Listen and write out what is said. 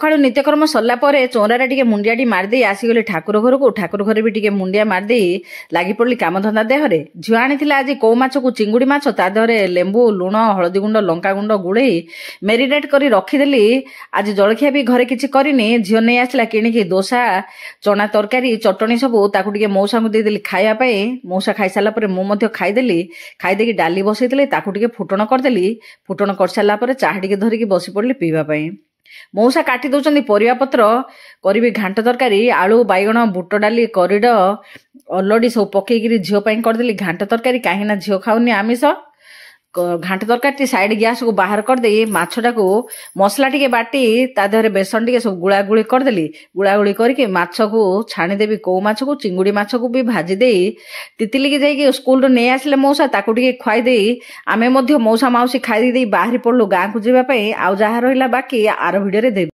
ସକାଳୁ ନିତ୍ୟକର୍ମ ସରିଲା ପରେ ଚଉରାରେ ଟିକେ ମୁଣ୍ଡିଆଟି ମାରିଦେଇ ଆସିଗଲି ଠାକୁର ଘରକୁ। ଠାକୁର ଘରେ ବି ଟିକେ ମୁଣ୍ଡିଆ ମାରିଦେଇ ଲାଗି ପଡ଼ିଲି କାମଧନ୍ଦା ଦେହରେ। ଝିଅ ଆଣିଥିଲା ଆଜି କଉ ମାଛକୁ ଚିଙ୍ଗୁଡ଼ି ମାଛ, ତା ଦେହରେ ଲେମ୍ବୁ, ଲୁଣ, ହଳଦୀ ଗୁଣ୍ଡ, ଲଙ୍କା ଗୁଣ୍ଡ ଗୁଳେଇ ମ୍ୟାରିନେଟ୍ କରି ରଖିଦେଲି। ଆଜି ଜଳଖିଆ ବି ଘରେ କିଛି କରିନି। ଝିଅ ନେଇ ଆସିଲା କିଣିକି ଦୋସା, ଚଣା ତରକାରୀ, ଚଟଣି ସବୁ, ତାକୁ ଟିକେ ମଉସାଙ୍କୁ ଦେଇଦେଲି ଖାଇବା ପାଇଁ। ମଉସା ଖାଇସାରିଲା ପରେ ମୁଁ ମଧ୍ୟ ଖାଇଦେଲି। ଖାଇଦେଇକି ଡାଲି ବସେଇଥିଲି, ତାକୁ ଟିକେ ଫୁଟଣ କରିଦେଲି। ଫୁଟଣ କରିସାରିଲା ପରେ ଚାହା ଟିକେ ଧରିକି ବସି ପଡ଼ିଲି ପିଇବା ପାଇଁ। ମଉସା କାଟି ଦେଉଛନ୍ତି ପରିବା ପତ୍ର, କରିବି ଘାଣ୍ଟ ତରକାରୀ। ଆଳୁ, ବାଇଗଣ, ବୁଟ ଡାଲି, କରିଡ଼, ଅଲଡ଼ି ସବୁ ପକେଇକିରି ଝିଅ ପାଇଁ କରିଦେଲି ଘାଣ୍ଟ ତରକାରୀ। କାହିଁକିନା ଝିଅ ଖାଉନି ଆମିଷ। ଘାଣ୍ଟ ତରକାରୀଟି ସାଇଡ଼ ଗ୍ୟାସକୁ ବାହାର କରିଦେଇ ମାଛଟାକୁ ମସଲା ଟିକେ ବାଟି ତା ଦେହରେ ବେସନ ଟିକେ ସବୁ ଗୁଳାଗୁଳି କରିଦେଲି। ଗୁଳାଗୁଳି କରିକି ମାଛକୁ ଛାଣିଦେବି। କଉ ମାଛକୁ, ଚିଙ୍ଗୁଡ଼ି ମାଛକୁ ବି ଭାଜି ଦେଇ ତିତିଲିକି ଯାଇକି ସ୍କୁଲରୁ ନେଇ ଆସିଲେ ମଉସା, ତାକୁ ଟିକେ ଖୁଆଇ ଦେଇ ଆମେ ମଧ୍ୟ ମଉସା ମାଉସୀ ଖାଇ ଦେଇ ବାହାରି ପଡ଼ିଲୁ ଗାଁକୁ ଯିବା ପାଇଁ। ଆଉ ଯାହା ରହିଲା ବାକି ଆର ଭିଡ଼ିଓରେ ଦେବି।